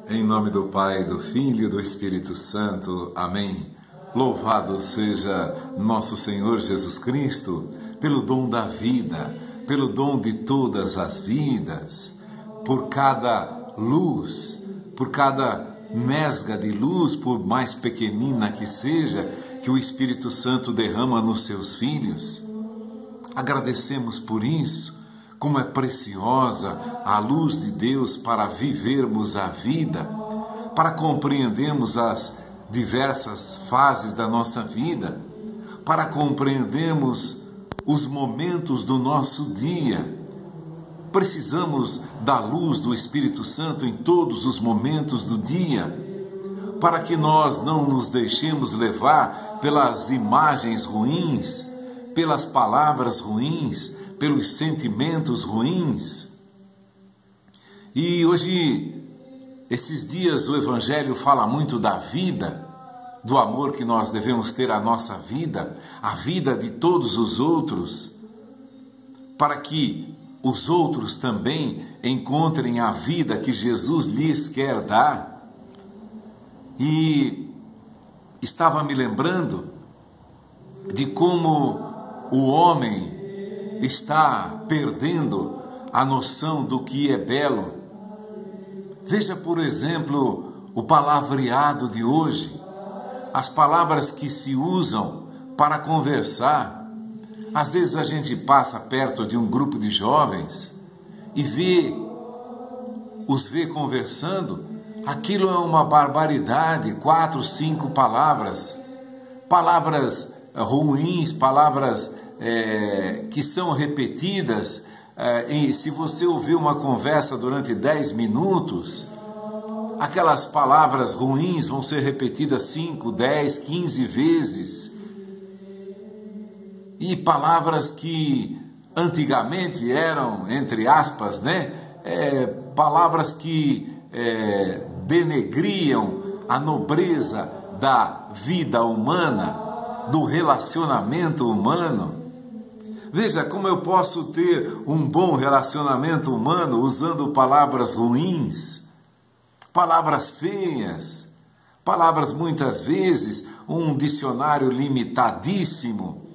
Em nome do Pai, do Filho e do Espírito Santo. Amém. Louvado seja nosso Senhor Jesus Cristo pelo dom da vida, pelo dom de todas as vidas, por cada luz, por cada nesga de luz, por mais pequenina que seja, que o Espírito Santo derrama nos seus filhos. Agradecemos por isso. Como é preciosa a luz de Deus para vivermos a vida, para compreendermos as diversas fases da nossa vida, para compreendermos os momentos do nosso dia. Precisamos da luz do Espírito Santo em todos os momentos do dia, para que nós não nos deixemos levar pelas imagens ruins, pelas palavras ruins, pelos sentimentos ruins. E hoje, esses dias, o Evangelho fala muito da vida, do amor que nós devemos ter à nossa vida, a vida de todos os outros, para que os outros também encontrem a vida que Jesus lhes quer dar. E estava me lembrando de como o homem está perdendo a noção do que é belo. Veja, por exemplo, o palavreado de hoje, as palavras que se usam para conversar. Às vezes a gente passa perto de um grupo de jovens e os vê conversando, aquilo é uma barbaridade, 4, 5 palavras, palavras ruins, palavras que são repetidas. Se você ouvir uma conversa durante 10 minutos, aquelas palavras ruins vão ser repetidas 5, 10, 15 vezes. E palavras que antigamente eram, entre aspas, palavras que denegriam a nobreza da vida humana, do relacionamento humano. Veja como eu posso ter um bom relacionamento humano usando palavras ruins, palavras feias, palavras muitas vezes, um dicionário limitadíssimo.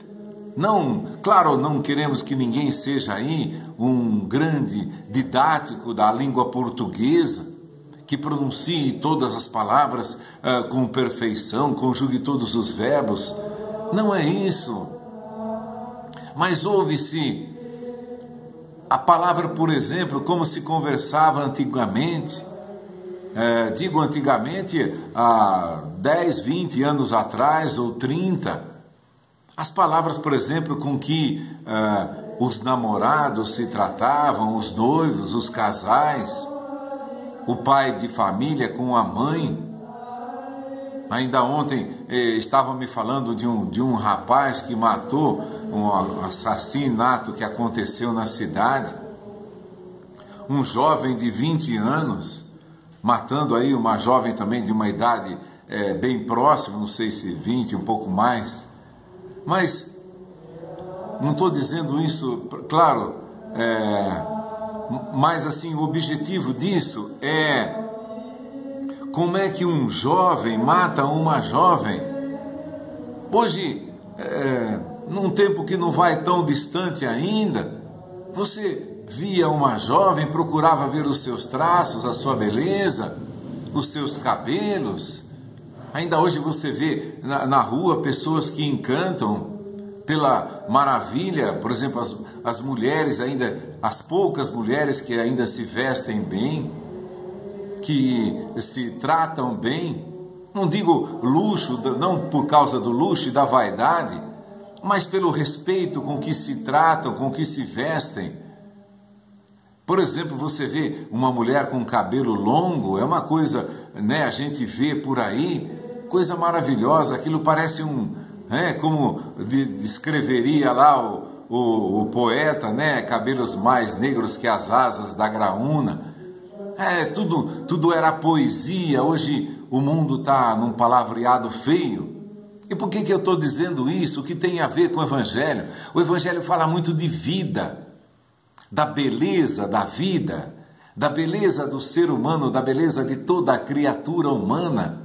Claro, não queremos que ninguém seja aí um grande didático da língua portuguesa, que pronuncie todas as palavras com perfeição, conjugue todos os verbos. Não é isso. Mas ouve-se a palavra, por exemplo, como se conversava antigamente. Digo antigamente, há 10, 20 anos atrás, ou 30. As palavras, por exemplo, com que os namorados se tratavam, os noivos, os casais, o pai de família com a mãe. Ainda ontem estavam me falando de um rapaz que matou, um assassinato que aconteceu na cidade. Um jovem de 20 anos, matando aí uma jovem também de uma idade bem próxima, não sei se 20, um pouco mais. Mas não estou dizendo isso, claro, mas assim, o objetivo disso é como é que um jovem mata uma jovem. Hoje, num tempo que não vai tão distante ainda, você via uma jovem, procurava ver os seus traços, a sua beleza, os seus cabelos. Ainda hoje você vê na rua pessoas que encantam pela maravilha, por exemplo, as mulheres ainda, as poucas mulheres que ainda se vestem bem, que se tratam bem. Não digo luxo, não por causa do luxo e da vaidade, mas pelo respeito com que se tratam, com que se vestem. Por exemplo, você vê uma mulher com cabelo longo, é uma coisa, a gente vê por aí, coisa maravilhosa, aquilo parece como descreveria lá o poeta, cabelos mais negros que as asas da graúna. Tudo era poesia. Hoje o mundo está num palavreado feio. E por que eu estou dizendo isso? O que tem a ver com o Evangelho? O Evangelho fala muito de vida, da beleza da vida, da beleza do ser humano, da beleza de toda a criatura humana,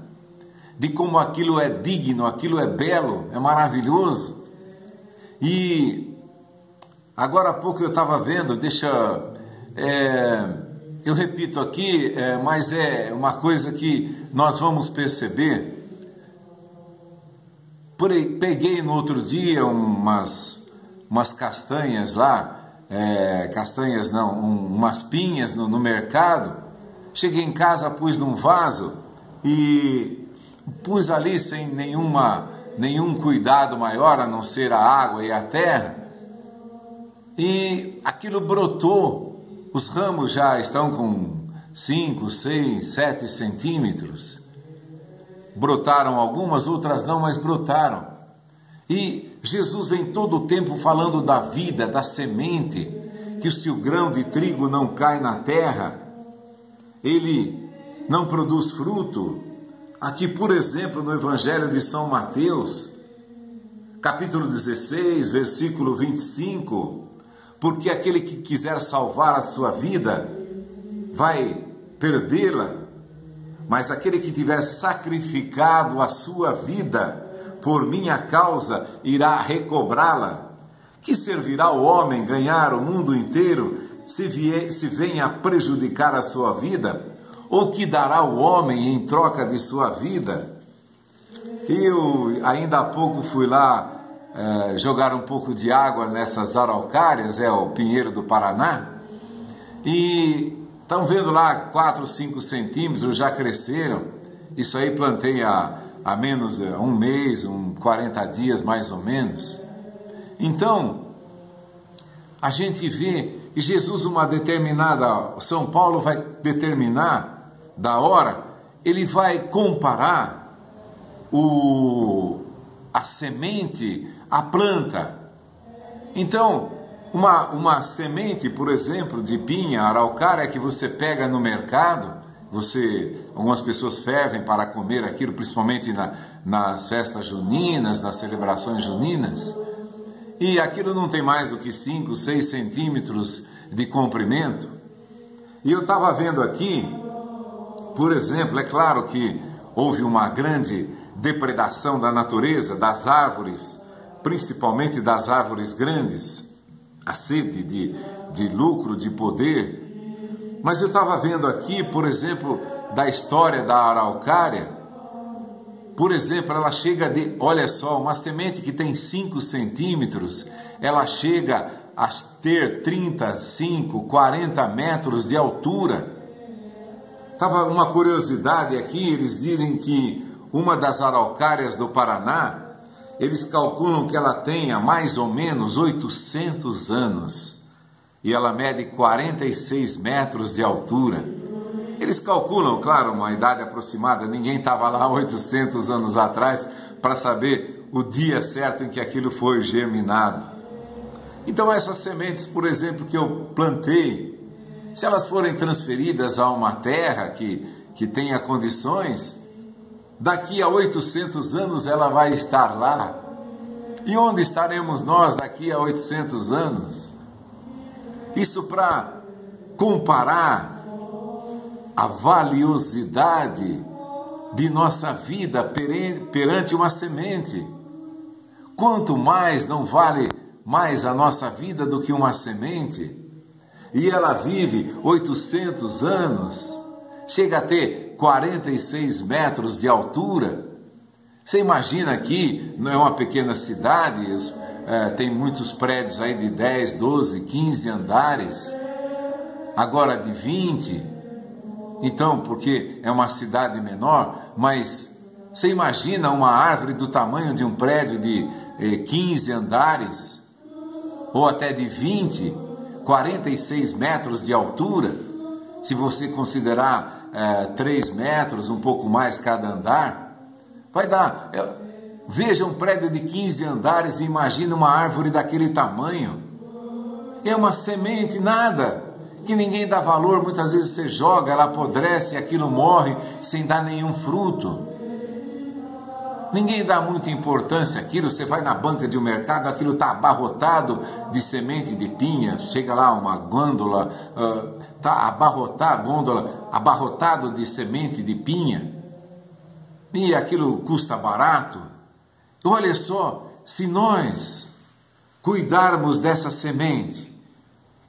de como aquilo é digno, aquilo é belo, é maravilhoso. E agora há pouco eu estava vendo, eu repito aqui, mas é uma coisa que nós vamos perceber. Peguei no outro dia umas castanhas lá, umas pinhas no mercado. Cheguei em casa, pus num vaso e pus ali sem nenhum cuidado maior, a não ser a água e a terra. E aquilo brotou, os ramos já estão com 5, 6, 7 centímetros. Brotaram algumas, outras não, mas brotaram. E Jesus vem todo o tempo falando da vida, da semente, que se o grão de trigo não cai na terra, ele não produz fruto. Aqui, por exemplo, no Evangelho de São Mateus, capítulo 16, versículo 25, porque aquele que quiser salvar a sua vida vai perdê-la, mas aquele que tiver sacrificado a sua vida por minha causa irá recobrá-la. Que servirá o homem ganhar o mundo inteiro se vem a prejudicar a sua vida? Ou que dará o homem em troca de sua vida? Eu ainda há pouco fui lá jogar um pouco de água nessas araucárias, o Pinheiro do Paraná, e estão vendo lá 4, 5 centímetros, já cresceram. Isso aí plantei há menos um mês, 40 dias mais ou menos. Então, a gente vê, e Jesus São Paulo vai determinar da hora, ele vai comparar a semente à planta. Então, uma semente, por exemplo, de pinha, araucária, que você pega no mercado, algumas pessoas fervem para comer aquilo, principalmente nas festas juninas, nas celebrações juninas, e aquilo não tem mais do que 5, 6 centímetros de comprimento. E eu estava vendo aqui, por exemplo, é claro que houve uma grande depredação da natureza, das árvores, principalmente das árvores grandes, a sede de lucro, de poder. Mas eu estava vendo aqui, por exemplo, da história da araucária. Por exemplo, ela chega olha só, uma semente que tem 5 centímetros, ela chega a ter 35, 40 metros de altura. Estava uma curiosidade aqui, eles dizem que uma das araucárias do Paraná, eles calculam que ela tenha mais ou menos 800 anos, e ela mede 46 metros de altura. Eles calculam, claro, uma idade aproximada, ninguém estava lá 800 anos atrás para saber o dia certo em que aquilo foi germinado. Então essas sementes, por exemplo, que eu plantei, se elas forem transferidas a uma terra que tenha condições, daqui a 800 anos ela vai estar lá. E onde estaremos nós daqui a 800 anos? Isso para comparar a valiosidade de nossa vida perante uma semente. Quanto mais não vale mais a nossa vida do que uma semente? E ela vive 800 anos, chega a ter 46 metros de altura. Você imagina aqui, não é uma pequena cidade, tem muitos prédios aí de 10, 12, 15 andares, agora de 20, então, porque é uma cidade menor, mas você imagina uma árvore do tamanho de um prédio de 15 andares, ou até de 20, 46 metros de altura, se você considerar 3 metros, um pouco mais cada andar, vai dar. Veja um prédio de 15 andares e imagina uma árvore daquele tamanho. É uma semente, nada, que ninguém dá valor. Muitas vezes você joga, ela apodrece e aquilo morre sem dar nenhum fruto. Ninguém dá muita importância àquilo. Você vai na banca de um mercado, aquilo está abarrotado de semente de pinha. Chega lá uma gôndola, está abarrotado de semente de pinha. E aquilo custa barato. Olha só, se nós cuidarmos dessa semente,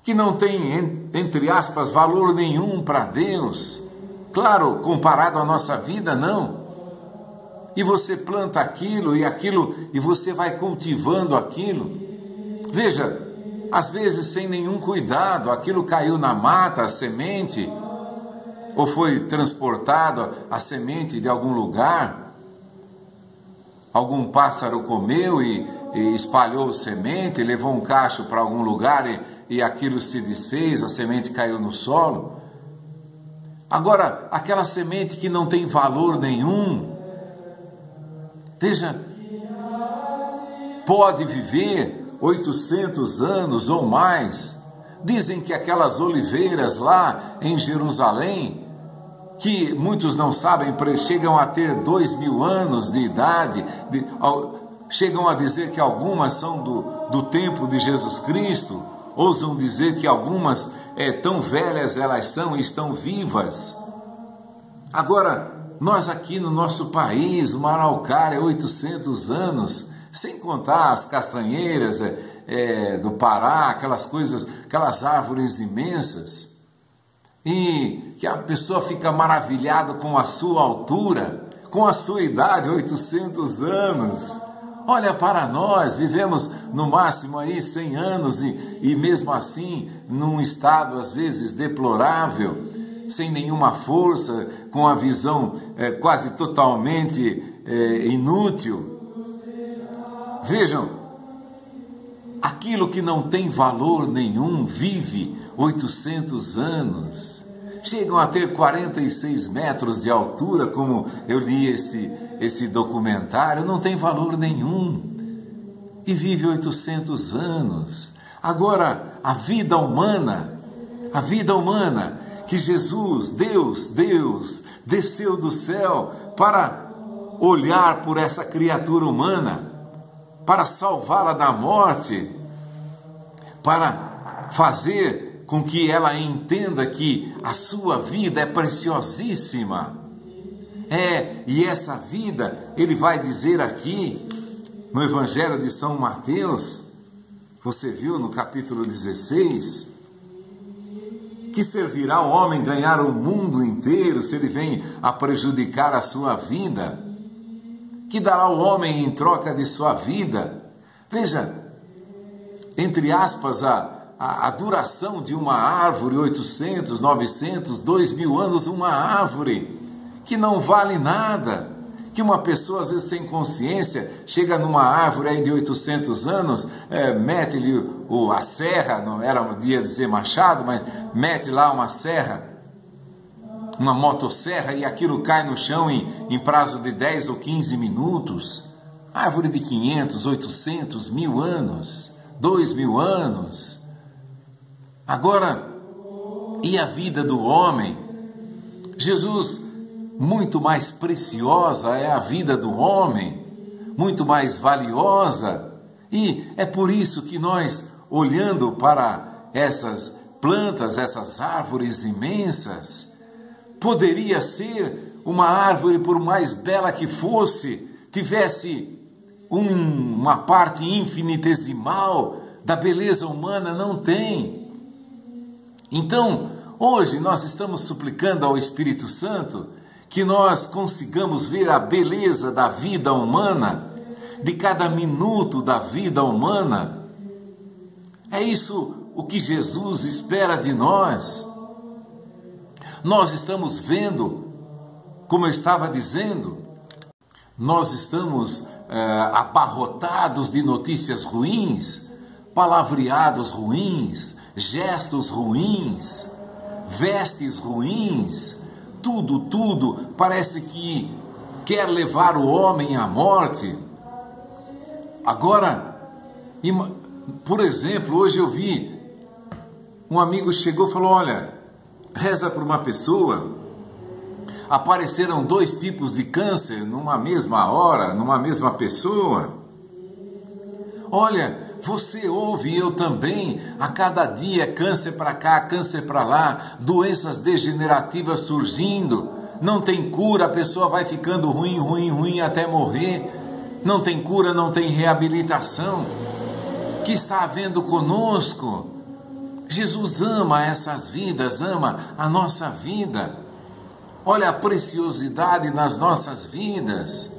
que não tem, entre aspas, valor nenhum para Deus, claro, comparado à nossa vida, não. E você planta aquilo, e você vai cultivando aquilo. Veja, às vezes sem nenhum cuidado, aquilo caiu na mata, a semente, ou foi transportado a semente de algum lugar, algum pássaro comeu e espalhou semente, levou um cacho para algum lugar e aquilo se desfez, a semente caiu no solo. Agora, aquela semente que não tem valor nenhum, veja, pode viver 800 anos ou mais. Dizem que aquelas oliveiras lá em Jerusalém, que muitos não sabem, chegam a ter 2000 anos de idade, chegam a dizer que algumas são do tempo de Jesus Cristo, ousam dizer que algumas tão velhas elas são e estão vivas. Agora, nós aqui no nosso país, uma araucária, 800 anos, sem contar as castanheiras do Pará, aquelas coisas, aquelas árvores imensas, e que a pessoa fica maravilhada com a sua altura, com a sua idade, 800 anos. Olha para nós, vivemos no máximo aí 100 anos e mesmo assim num estado às vezes deplorável, sem nenhuma força, com a visão quase totalmente inútil. Vejam, aquilo que não tem valor nenhum vive 800 anos. Chegam a ter 46 metros de altura, como eu li esse documentário, não tem valor nenhum. E vive 800 anos. Agora, a vida humana, que Jesus, Deus, desceu do céu para olhar por essa criatura humana, para salvá-la da morte, para fazer com que ela entenda que a sua vida é preciosíssima. E essa vida, ele vai dizer aqui, no Evangelho de São Mateus, você viu no capítulo 16, que servirá ao homem ganhar o mundo inteiro se ele vem a prejudicar a sua vida? Que dará o homem em troca de sua vida? Veja, entre aspas, a duração de uma árvore, 800, 900, 2000 anos, uma árvore que não vale nada, que uma pessoa às vezes sem consciência chega numa árvore aí de 800 anos, mete-lhe a serra, não era dia de dizer machado, mas mete lá uma serra, uma motosserra, e aquilo cai no chão em prazo de 10 ou 15 minutos. Árvore de 500, 800, 1000 anos, 2000 anos. Agora, e a vida do homem? Jesus, muito mais preciosa é a vida do homem, muito mais valiosa. E é por isso que nós, olhando para essas plantas, essas árvores imensas, poderia ser uma árvore, por mais bela que fosse, tivesse uma parte infinitesimal da beleza humana, não tem. Então, hoje nós estamos suplicando ao Espírito Santo que nós consigamos ver a beleza da vida humana, de cada minuto da vida humana. É isso o que Jesus espera de nós. Nós estamos vendo, como eu estava dizendo, nós estamos abarrotados de notícias ruins, palavreados ruins, gestos ruins, vestes ruins, tudo parece que quer levar o homem à morte. Agora, por exemplo, hoje eu vi, um amigo chegou e falou, olha, reza por uma pessoa, apareceram 2 tipos de câncer numa mesma hora, numa mesma pessoa. Olha, você ouve, eu também, a cada dia câncer para cá, câncer para lá, doenças degenerativas surgindo, não tem cura, a pessoa vai ficando ruim até morrer, não tem cura, não tem reabilitação. O que está havendo conosco? Jesus ama essas vidas, ama a nossa vida. Olha a preciosidade nas nossas vidas.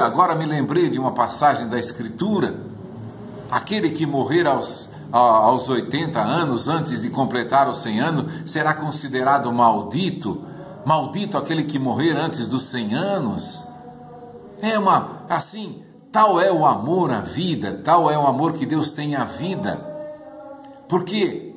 Agora me lembrei de uma passagem da Escritura. Aquele que morrer aos 80 anos, antes de completar os 100 anos, será considerado maldito. Maldito aquele que morrer antes dos 100 anos. Tal é o amor à vida, tal é o amor que Deus tem à vida. Porque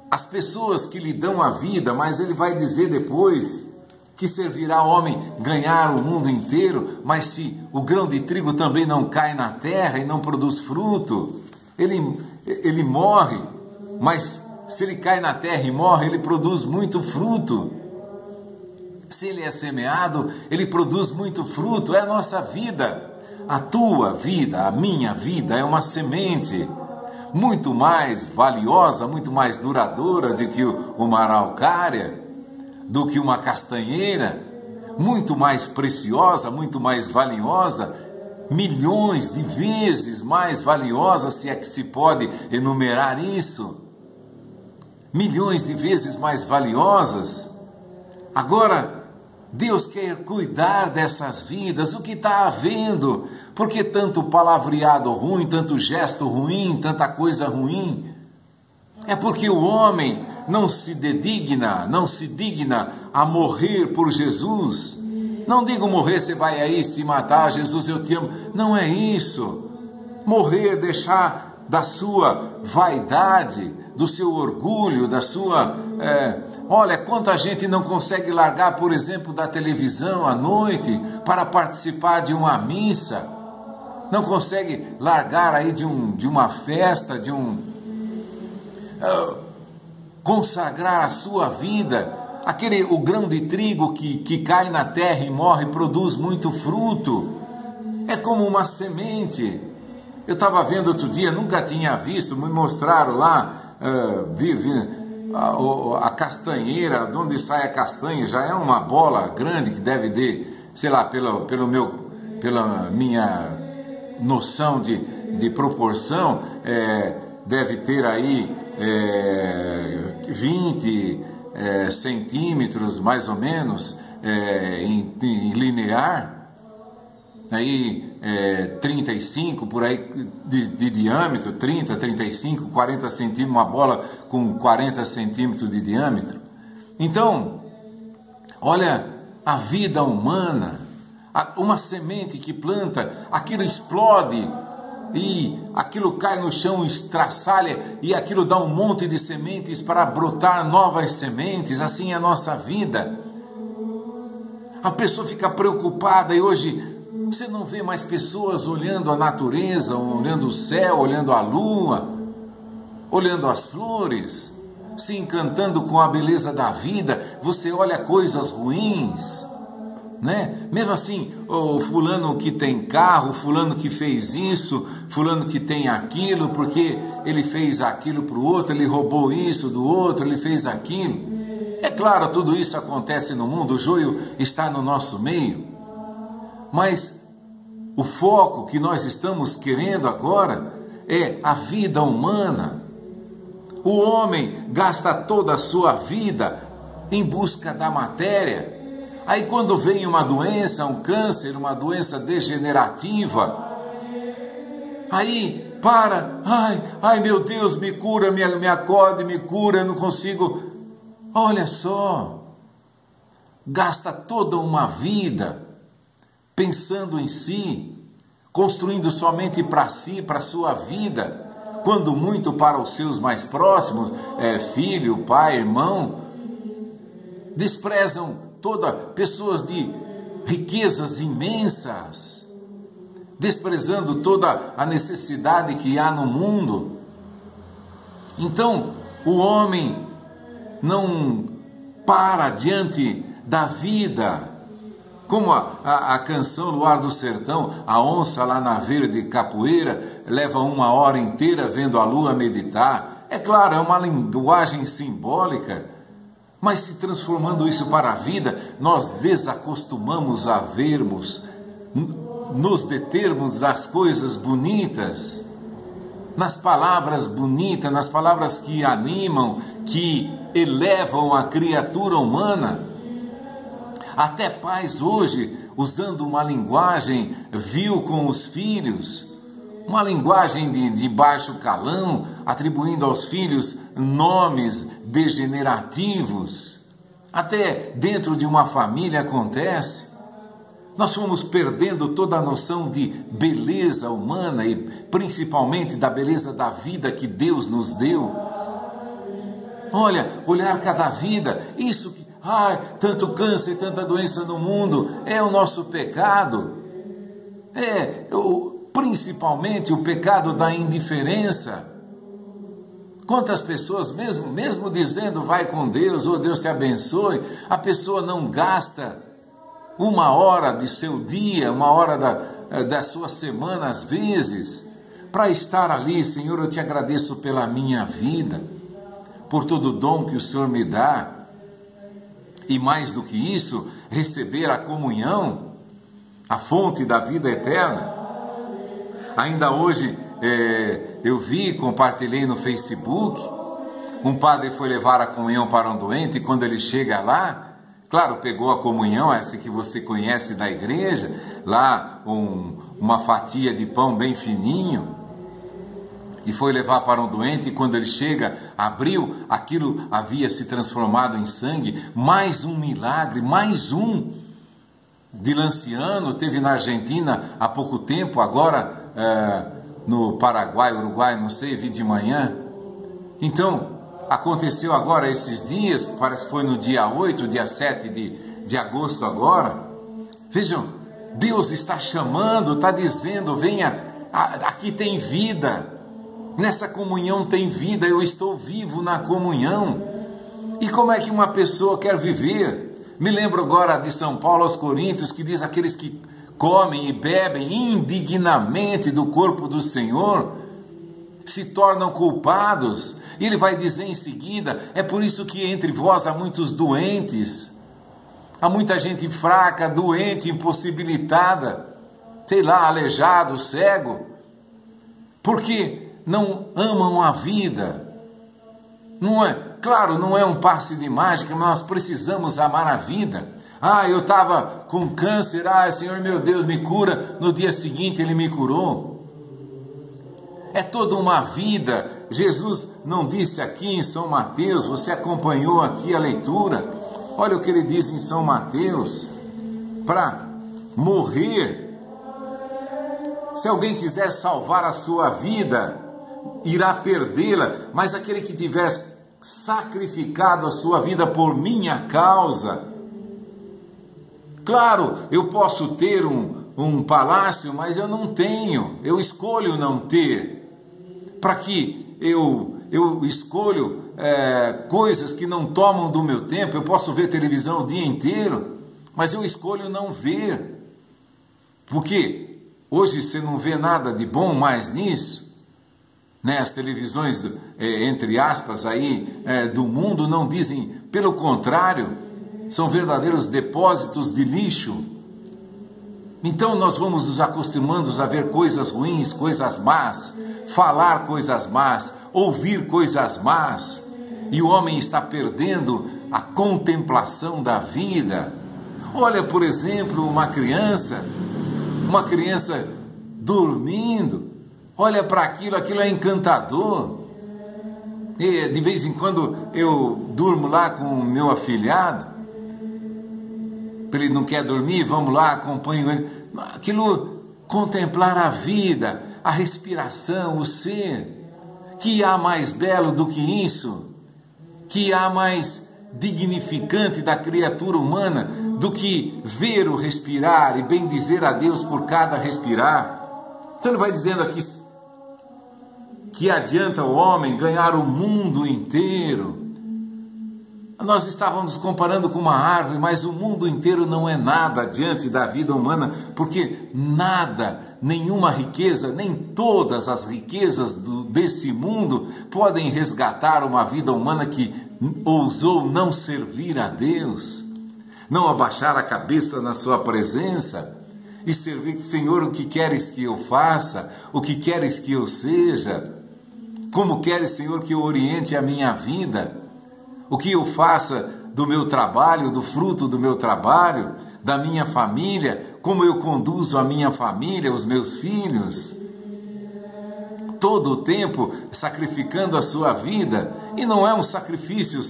as pessoas que lhe dão a vida, mas ele vai dizer depois que servirá ao homem ganhar o mundo inteiro, mas se o grão de trigo também não cai na terra e não produz fruto, ele morre, mas se ele cai na terra e morre, ele produz muito fruto. Se ele é semeado, ele produz muito fruto. É a nossa vida, a tua vida, a minha vida é uma semente muito mais valiosa, muito mais duradoura do que uma araucária, do que uma castanheira, muito mais preciosa, muito mais valiosa, milhões de vezes mais valiosa, se é que se pode enumerar isso, milhões de vezes mais valiosas. Agora, Deus quer cuidar dessas vidas. O que está havendo? Por que tanto palavreado ruim, tanto gesto ruim, tanta coisa ruim? É porque o homem não se digna a morrer por Jesus. Não digo morrer, você vai aí se matar, Jesus, eu te amo. Não é isso. Morrer, deixar da sua vaidade, do seu orgulho, da sua... Olha, quanta gente não consegue largar, por exemplo, da televisão à noite para participar de uma missa. Não consegue largar aí de uma festa, consagrar a sua vida. O grão de trigo que cai na terra e morre, produz muito fruto. É como uma semente. Eu estava vendo outro dia, nunca tinha visto, me mostraram lá, a castanheira, de onde sai a castanha, já é uma bola grande que deve ter, sei lá, pela minha noção de proporção, deve ter aí 20 centímetros, mais ou menos, em linear, aí 35 por aí de diâmetro, 30, 35, 40 centímetros, uma bola com 40 centímetros de diâmetro. Então, olha a vida humana, uma semente que planta, aquilo explode e aquilo cai no chão, estraçalha, e aquilo dá um monte de sementes para brotar novas sementes. Assim é a nossa vida. A pessoa fica preocupada e hoje você não vê mais pessoas olhando a natureza, olhando o céu, olhando a lua, olhando as flores, se encantando com a beleza da vida. Você olha coisas ruins, né? Mesmo assim, o fulano que tem carro, fulano que fez isso, fulano que tem aquilo, porque ele fez aquilo para o outro, ele roubou isso do outro, ele fez aquilo. É claro, tudo isso acontece no mundo, o joio está no nosso meio. Mas o foco que nós estamos querendo agora é a vida humana. O homem gasta toda a sua vida em busca da matéria. Aí quando vem uma doença, um câncer, uma doença degenerativa, aí ai meu Deus, me cura, me acorde, me cura, eu não consigo. Olha só, gasta toda uma vida pensando em si, construindo somente para si, para a sua vida, quando muito para os seus mais próximos, filho, pai, irmão. Desprezam pessoas de riquezas imensas, desprezando toda a necessidade que há no mundo. Então, o homem para diante da vida. Como a canção Luar do Sertão, a onça lá na Veira de Capoeira leva 1 hora inteira vendo a lua meditar. É claro, é uma linguagem simbólica, mas se transformando isso para a vida, nós desacostumamos a vermos, nos determos das coisas bonitas, nas palavras bonitas, nas palavras que animam, que elevam a criatura humana. Até pais hoje, usando uma linguagem vil com os filhos, uma linguagem de baixo calão, atribuindo aos filhos nomes degenerativos. Até dentro de uma família acontece. Nós fomos perdendo toda a noção de beleza humana e principalmente da beleza da vida que Deus nos deu. Olha, olhar cada vida, isso que tanto câncer e tanta doença no mundo, é o nosso pecado. Principalmente o pecado da indiferença. Quantas pessoas, mesmo dizendo vai com Deus, ou Deus te abençoe, a pessoa não gasta 1 hora de seu dia, 1 hora da sua semana, às vezes, para estar ali. Senhor, eu te agradeço pela minha vida, por todo o dom que o Senhor me dá. E mais do que isso, receber a comunhão, a fonte da vida eterna. Ainda hoje eu compartilhei no Facebook, um padre foi levar a comunhão para um doente, e quando ele chega lá, claro, pegou a comunhão, essa que você conhece da igreja, lá uma fatia de pão bem fininho, e foi levar para um doente, e quando ele chega, abriu, aquilo havia se transformado em sangue. Mais um milagre, mais um. Dilanciano teve na Argentina há pouco tempo, agora no Paraguai, Uruguai, não sei, vi de manhã. Então, aconteceu agora esses dias, parece que foi no dia 8, dia 7 de agosto agora. Vejam, Deus está chamando, está dizendo, venha, aqui tem vida. Nessa comunhão tem vida, eu estou vivo na comunhão. E como é que uma pessoa quer viver? Me lembro agora de São Paulo aos Coríntios, que diz: aqueles que comem e bebem indignamente do corpo do Senhor se tornam culpados. E ele vai dizer em seguida: é por isso que entre vós há muitos doentes, há muita gente fraca, doente, impossibilitada, sei lá, aleijado, cego, porque não amam a vida. Não é, claro, não é um passe de mágica, mas nós precisamos amar a vida. Eu estava com câncer, Senhor meu Deus, me cura. No dia seguinte Ele me curou. É toda uma vida. Jesus não disse aqui em São Mateus, você acompanhou aqui a leitura, olha o que ele diz em São Mateus: para morrer, se alguém quiser salvar a sua vida, irá perdê-la, mas aquele que tiver sacrificado a sua vida por minha causa. Claro, eu posso ter um palácio, mas eu não tenho, eu escolho não ter. Para que eu escolho coisas que não tomam do meu tempo. Eu posso ver televisão o dia inteiro, mas eu escolho não ver. Porque hoje você não vê nada de bom mais nisso. As televisões, entre aspas, aí, do mundo não dizem, pelo contrário, são verdadeiros depósitos de lixo. Então nós vamos nos acostumando a ver coisas ruins, coisas más, falar coisas más, ouvir coisas más, e o homem está perdendo a contemplação da vida. Olha, por exemplo, uma criança dormindo, olha para aquilo é encantador. E de vez em quando eu durmo lá com o meu afilhado, ele não quer dormir, vamos lá, acompanho ele. Aquilo, contemplar a vida, a respiração, o ser. Que há mais belo do que isso? Que há mais dignificante da criatura humana do que ver o respirar e bendizer a Deus por cada respirar? Então ele vai dizendo aqui que adianta o homem ganhar o mundo inteiro Nós estávamos comparando com uma árvore, mas o mundo inteiro não é nada diante da vida humana, porque nada, nenhuma riqueza, nem todas as riquezas desse mundo podem resgatar uma vida humana que ousou não servir a Deus, não abaixar a cabeça na sua presença e servir, Senhor, o que queres que eu faça, o que queres que eu seja, como queres, Senhor, que eu oriente a minha vida, o que eu faça do meu trabalho, do fruto do meu trabalho, da minha família, como eu conduzo a minha família, os meus filhos, todo o tempo sacrificando a sua vida, e não é um sacrifício,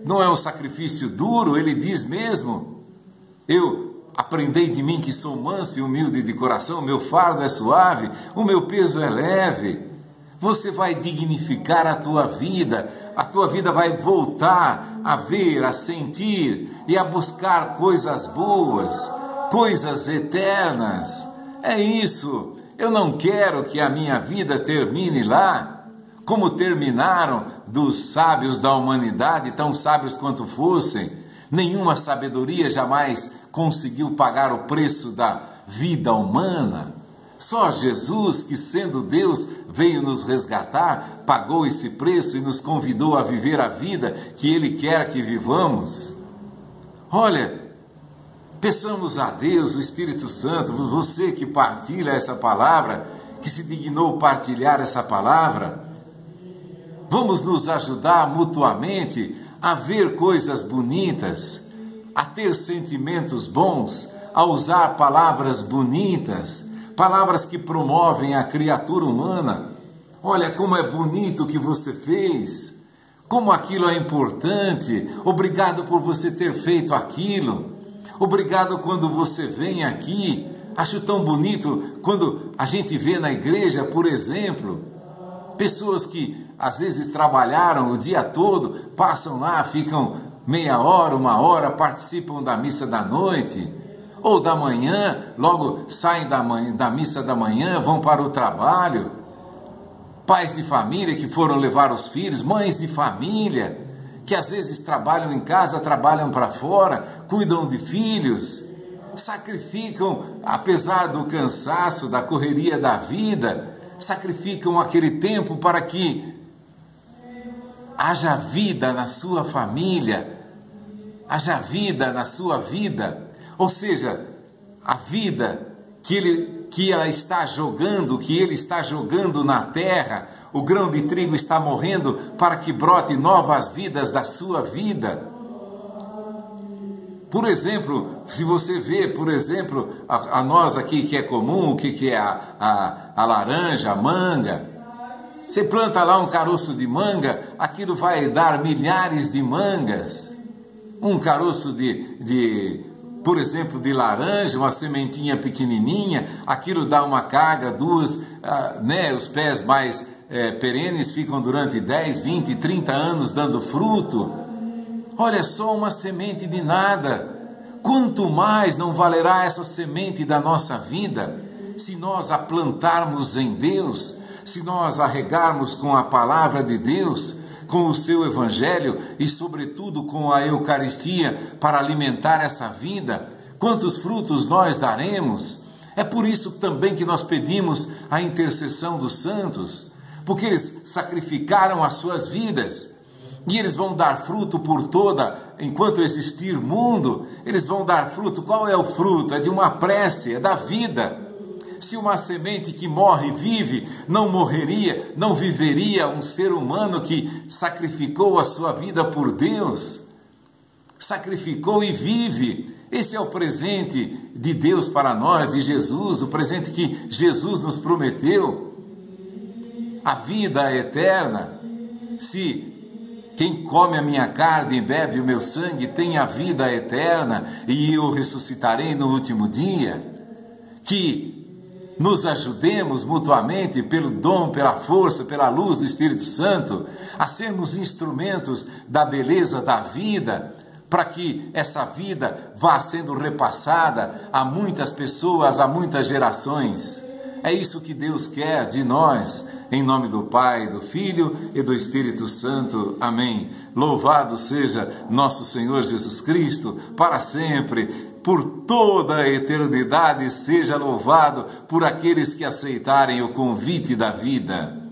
não é um sacrifício duro. Ele diz mesmo: eu aprendei de mim que sou manso e humilde de coração, o meu fardo é suave, o meu peso é leve. Você vai dignificar a tua vida vai voltar a ver, a sentir e a buscar coisas boas, coisas eternas. É isso. Eu não quero que a minha vida termine lá, como terminaram dos sábios da humanidade, tão sábios quanto fossem. Nenhuma sabedoria jamais conseguiu pagar o preço da vida humana. Só Jesus, que sendo Deus, veio nos resgatar, pagou esse preço e nos convidou a viver a vida que Ele quer que vivamos. Olha, peçamos a Deus, o Espírito Santo, você que partilha essa palavra, que se dignou partilhar essa palavra, vamos nos ajudar mutuamente a ver coisas bonitas, a ter sentimentos bons, a usar palavras bonitas, palavras que promovem a criatura humana. Olha como é bonito o que você fez, como aquilo é importante, obrigado por você ter feito aquilo, obrigado quando você vem aqui. Acho tão bonito quando a gente vê na igreja, por exemplo, pessoas que às vezes trabalharam o dia todo, passam lá, ficam meia hora, uma hora, participam da missa da noite, ou da manhã, logo saem da missa da manhã, vão para o trabalho. Pais de família que foram levar os filhos, mães de família, que às vezes trabalham em casa, trabalham para fora, cuidam de filhos, sacrificam, apesar do cansaço, da correria da vida, sacrificam aquele tempo para que haja vida na sua família, haja vida na sua vida. Ou seja, a vida que ele está jogando na terra, o grão de trigo está morrendo para que brote novas vidas da sua vida. Por exemplo, se você vê, por exemplo, a nós aqui que é comum, o que é a laranja, a manga, você planta lá um caroço de manga, aquilo vai dar milhares de mangas. Um caroço por exemplo, de laranja, uma sementinha pequenininha, aquilo dá uma carga, duas, os pés mais perenes ficam durante 10, 20, 30 anos dando fruto. Olha só, uma semente de nada. Quanto mais não valerá essa semente da nossa vida, se nós a plantarmos em Deus, se nós a regarmos com a palavra de Deus, com o seu evangelho e sobretudo com a Eucaristia para alimentar essa vida, quantos frutos nós daremos? É por isso também que nós pedimos a intercessão dos santos, porque eles sacrificaram as suas vidas e eles vão dar fruto por enquanto existir mundo, eles vão dar fruto. Qual é o fruto? É de uma prece, é da vida. Se uma semente que morre vive, não morreria, não viveria um ser humano que sacrificou a sua vida por Deus, sacrificou e vive. Esse é o presente de Deus para nós, de Jesus, o presente que Jesus nos prometeu, a vida eterna. Se quem come a minha carne e bebe o meu sangue tem a vida eterna e eu ressuscitarei no último dia, que nos ajudemos mutuamente pelo dom, pela força, pela luz do Espírito Santo, a sermos instrumentos da beleza da vida, para que essa vida vá sendo repassada a muitas pessoas, a muitas gerações. É isso que Deus quer de nós. Em nome do Pai, do Filho e do Espírito Santo. Amém. Louvado seja nosso Senhor Jesus Cristo, para sempre, por toda a eternidade. Seja louvado por aqueles que aceitarem o convite da vida.